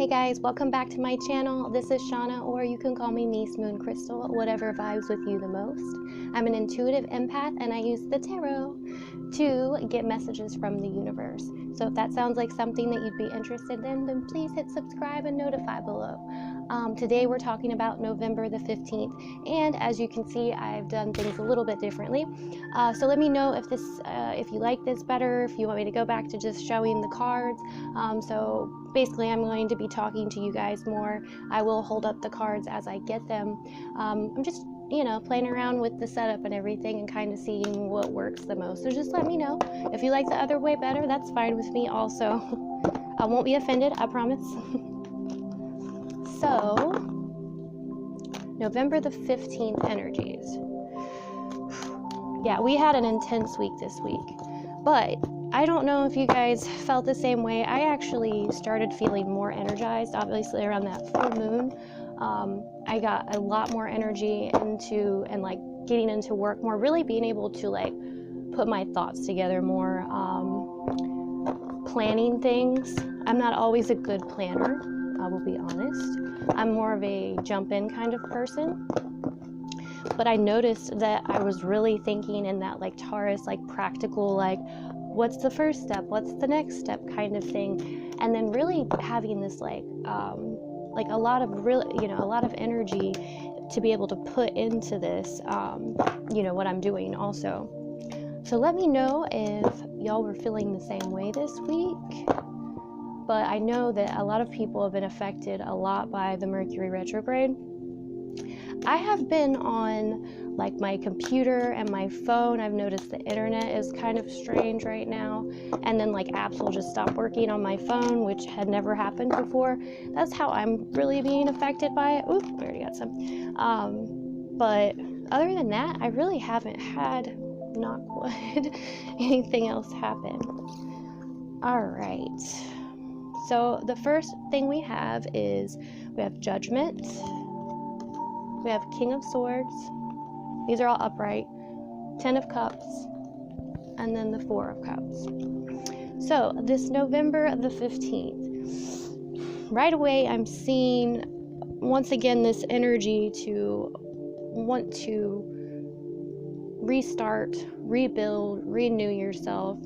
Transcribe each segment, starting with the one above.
Hey guys, welcome back to my channel. This is Shauna, or you can call me mismooncrystal, whatever vibes with you the most. I'm an intuitive empath and I use the tarot to get messages from the universe. So if that sounds like something that you'd be interested in, then please hit subscribe and notify below. Today we're talking about November the 15th, and as you can see, I've done things a little bit differently. So let me know if you like this better, if you want me to go back to just showing the cards. So basically I'm going to be talking to you guys more. I will hold up the cards as I get them. I'm just playing around with the setup and everything and kind of seeing what works the most. So just let me know. If you like the other way better, that's fine with me also. I won't be offended, I promise. So, November the 15th energies. Yeah, we had an intense week this week, but I don't know if you guys felt the same way. I actually started feeling more energized, obviously around that full moon. I got a lot more energy into and getting into work more, really being able to put my thoughts together more, planning things. I'm not always a good planner, I will be honest. I'm more of a jump in kind of person. But I noticed that I was really thinking in that Taurus, practical, what's the first step, what's the next step kind of thing, and then really having this a lot of energy to be able to put into this, what I'm doing also. So let me know if y'all were feeling the same way this week. But I know that a lot of people have been affected a lot by the Mercury retrograde. I have been on my computer and my phone. I've noticed the internet is kind of strange right now, and then apps will just stop working on my phone, which had never happened before. That's how I'm really being affected by it. Oop, I already got some. But other than that, I really haven't had, knock wood, anything else happen. All right. So the first thing we have is we have Judgment. We have King of Swords. These are all upright. 10 of Cups. And then the 4 of Cups. So this November the 15th, right away I'm seeing once again this energy to want to restart, rebuild, renew yourself,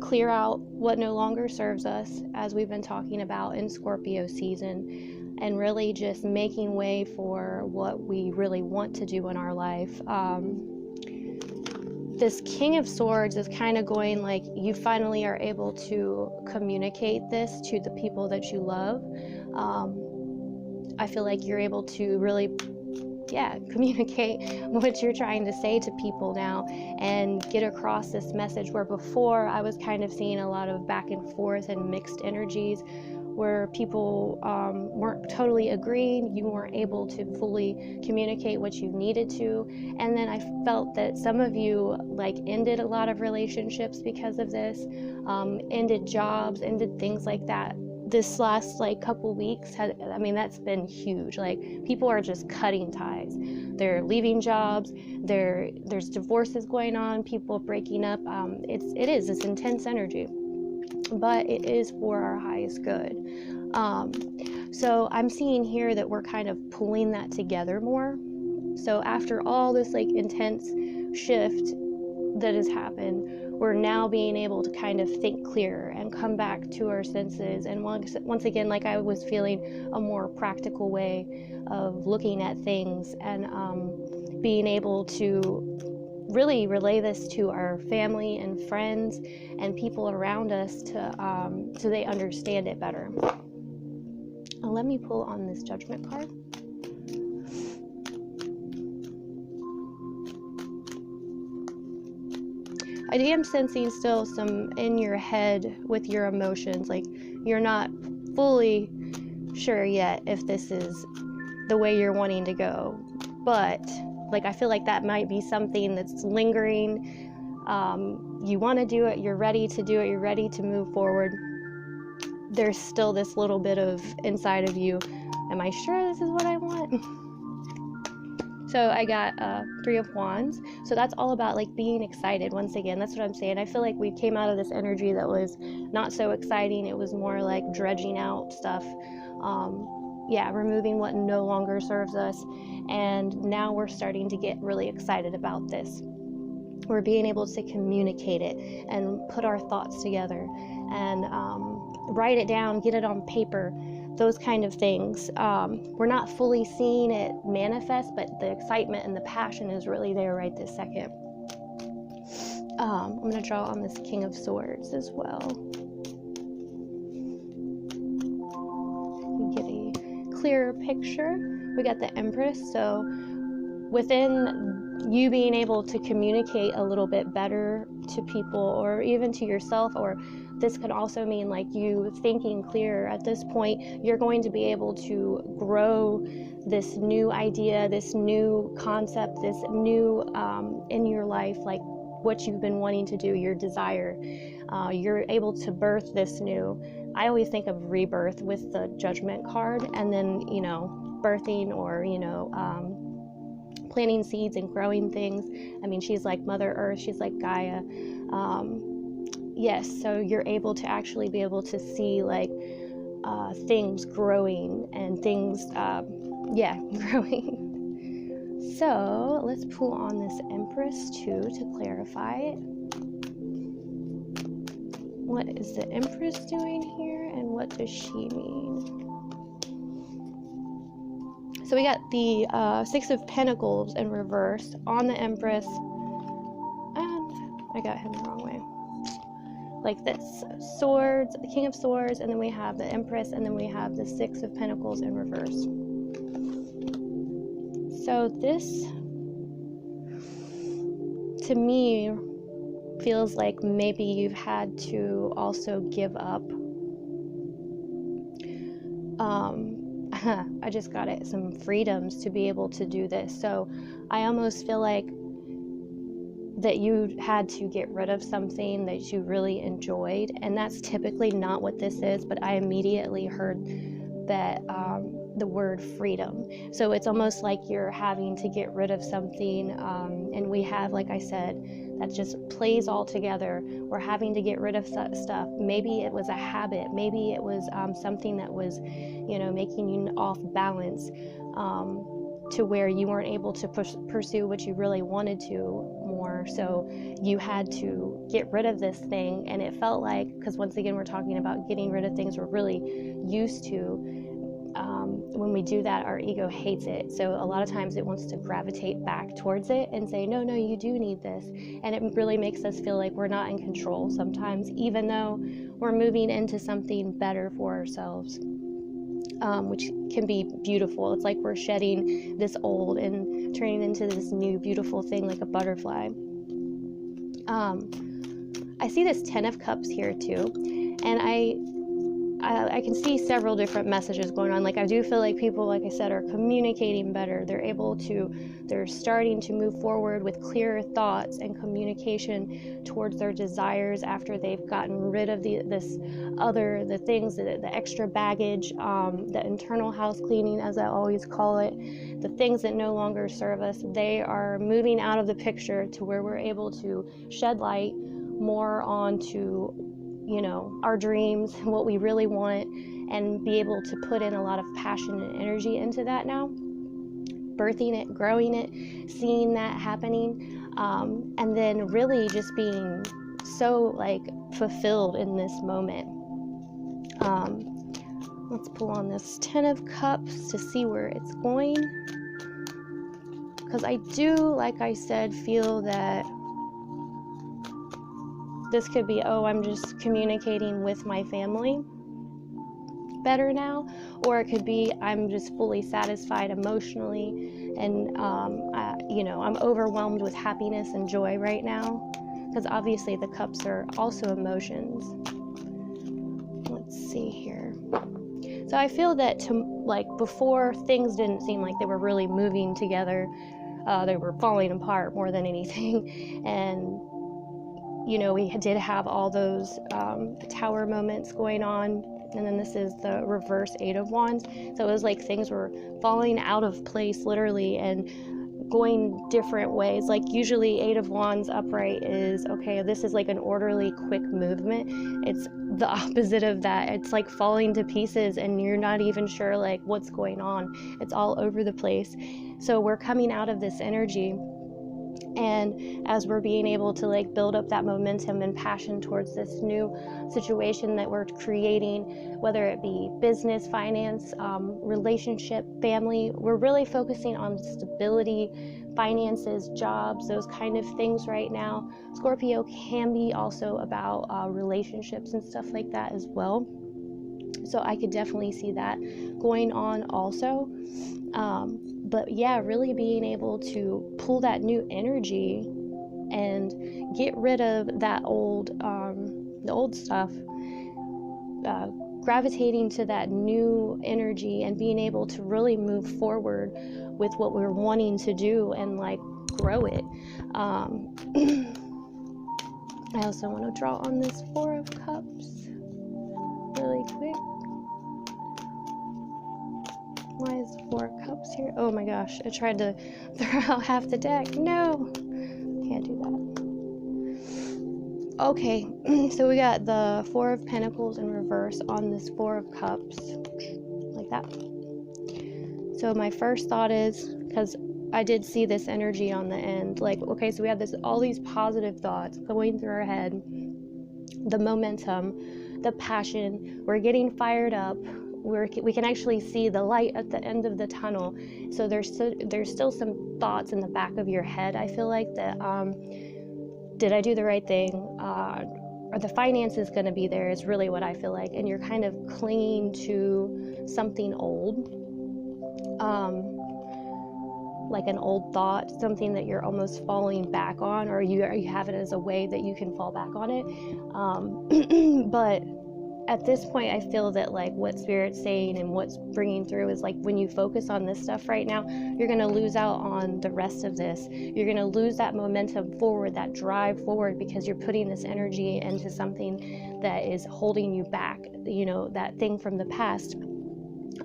clear out what no longer serves us, as we've been talking about in Scorpio season, and really just making way for what we really want to do in our life. This King of Swords is kind of going you finally are able to communicate this to the people that you love. I feel like you're able to really communicate what you're trying to say to people now and get across this message, where before I was kind of seeing a lot of back and forth and mixed energies where people weren't totally agreeing. You weren't able to fully communicate what you needed to, and then I felt that some of you ended a lot of relationships because of this, ended jobs, ended things like that. This last couple weeks that's been huge. People are just cutting ties. They're leaving jobs. There's divorces going on, people breaking up. It is this intense energy, but it is for our highest good. So I'm seeing here that we're kind of pulling that together more. So after all this intense shift that has happened, we're now being able to kind of think clearer and come back to our senses, and once again, I was feeling a more practical way of looking at things, and being able to really relay this to our family and friends and people around us so they understand it better. Let me pull on this Judgment card. I am sensing still some in your head with your emotions, you're not fully sure yet if this is the way you're wanting to go, but I feel like that might be something that's lingering. You want to do it, you're ready to do it, you're ready to move forward. There's still this little bit of inside of you, am I sure this is what I want? So I got Three of Wands. So that's all about like being excited. Once again, that's what I'm saying. I feel like we came out of this energy that was not so exciting. It was more like dredging out stuff. Removing what no longer serves us. And now we're starting to get really excited about this. We're being able to communicate it and put our thoughts together and write it down, get it on paper, those kind of things. We're not fully seeing it manifest, but the excitement and the passion is really there right this second. I'm going to draw on this King of Swords as well. We get a clearer picture. We got the Empress. So within you being able to communicate a little bit better to people or even to yourself, or this could also mean like you thinking clearer. At this point, you're going to be able to grow this new idea, this new concept, this new in your life, like what you've been wanting to do, your desire. You're able to birth this new. I always think of rebirth with the Judgment card, and then, birthing or, planting seeds and growing things. I mean, she's like Mother Earth, she's like Gaia. Yes, so you're able to actually be able to see like things growing and things, growing. So let's pull on this Empress too to clarify it. What is the Empress doing here and what does she mean? So we got the Six of Pentacles in reverse on the Empress, and I got him the wrong way. Like this, Swords, the King of Swords, and then we have the Empress, and then we have the Six of Pentacles in reverse. So this, to me, feels like maybe you've had to also give up. I just got it, some freedoms to be able to do this. So I almost feel like that you had to get rid of something that you really enjoyed, and that's typically not what this is, but I immediately heard that the word freedom. So it's almost like you're having to get rid of something, and we have, like I said, that just plays all together. We're having to get rid of stuff. Maybe it was a habit, maybe it was something that was, making you off balance, to where you weren't able to pursue what you really wanted to more. So you had to get rid of this thing, and it felt like, because once again we're talking about getting rid of things we're really used to. When we do that, our ego hates it. So a lot of times it wants to gravitate back towards it and say, no, you do need this. And it really makes us feel like we're not in control sometimes, even though we're moving into something better for ourselves, which can be beautiful. It's like we're shedding this old and turning into this new beautiful thing, like a butterfly. I see this 10 of Cups here too, and I can see several different messages going on. Like, I do feel like people, like I said, are communicating better. They're starting to move forward with clearer thoughts and communication towards their desires after they've gotten rid of the things, the extra baggage, the internal house cleaning, as I always call it, the things that no longer serve us. They are moving out of the picture to where we're able to shed light more onto our dreams, what we really want, and be able to put in a lot of passion and energy into that now, birthing it, growing it, seeing that happening, and then really just being so fulfilled in this moment. Let's pull on this 10 of Cups to see where it's going, because I do, like I said, feel that this could be, I'm just communicating with my family better now, or it could be I'm just fully satisfied emotionally, and I'm overwhelmed with happiness and joy right now, because obviously the cups are also emotions. Let's see here. So I feel that before, things didn't seem like they were really moving together. They were falling apart more than anything, and we did have all those tower moments going on, and then this is the reverse 8 of Wands. So it was like things were falling out of place literally, and going different ways. Like usually 8 of Wands upright is, okay, this is like an orderly, quick movement. It's the opposite of that. It's like falling to pieces and you're not even sure like what's going on. It's all over the place. So we're coming out of this energy, and as we're being able to like build up that momentum and passion towards this new situation that we're creating, whether it be business, finance, relationship, family, we're really focusing on stability, finances, jobs, those kind of things right now. Scorpio can be also about relationships and stuff like that as well. So I could definitely see that going on also. But yeah, really being able to pull that new energy and get rid of that old, the old stuff, gravitating to that new energy and being able to really move forward with what we're wanting to do and like grow it. I also want to draw on this 4 of Cups really quick. Why is 4 of Cups here? Oh my gosh, I tried to throw out half the deck. No, can't do that. Okay, so we got the 4 of Pentacles in reverse on this 4 of Cups, like that. So my first thought is, because I did see this energy on the end, like, okay, so we have all these positive thoughts going through our head, the momentum, the passion, we're getting fired up. We can actually see the light at the end of the tunnel. So there's still some thoughts in the back of your head, I feel like, that did I do the right thing? Are the finances going to be there is really what I feel like. And you're kind of clinging to something old, like an old thought, something that you're almost falling back on, or you have it as a way that you can fall back on it. But at this point, I feel that like what Spirit's saying and what's bringing through is like when you focus on this stuff right now, you're going to lose out on the rest of this. You're going to lose that momentum forward, that drive forward, because you're putting this energy into something that is holding you back, you know, that thing from the past.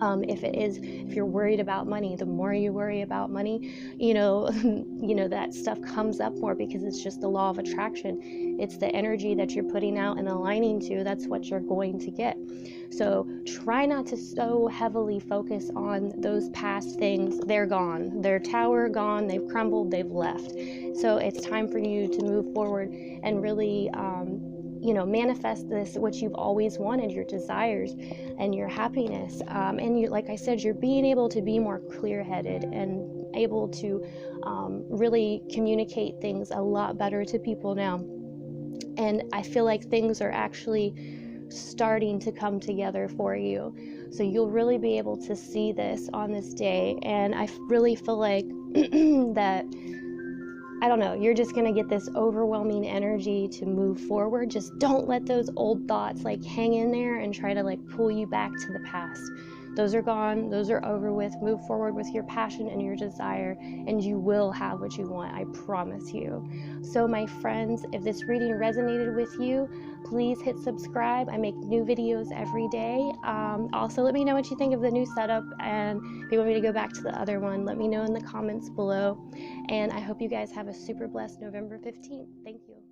If you're worried about money, the more you worry about money, you know, that stuff comes up more, because it's just the law of attraction. It's the energy that you're putting out and aligning to. That's what you're going to get. So try not to so heavily focus on those past things. They're gone. Their tower gone. They've crumbled. They've left. So it's time for you to move forward and really, manifest this, what you've always wanted, your desires and your happiness. And you, like I said, you're being able to be more clear-headed and able to really communicate things a lot better to people now. And I feel like things are actually starting to come together for you. So you'll really be able to see this on this day. And I really feel like that, I don't know, you're just going to get this overwhelming energy to move forward. Just don't let those old thoughts like hang in there and try to like pull you back to the past. Those are gone. Those are over with. Move forward with your passion and your desire, and you will have what you want. I promise you. So my friends, if this reading resonated with you, please hit subscribe. I make new videos every day. Also, let me know what you think of the new setup, and if you want me to go back to the other one, let me know in the comments below. And I hope you guys have a super blessed November 15th. Thank you.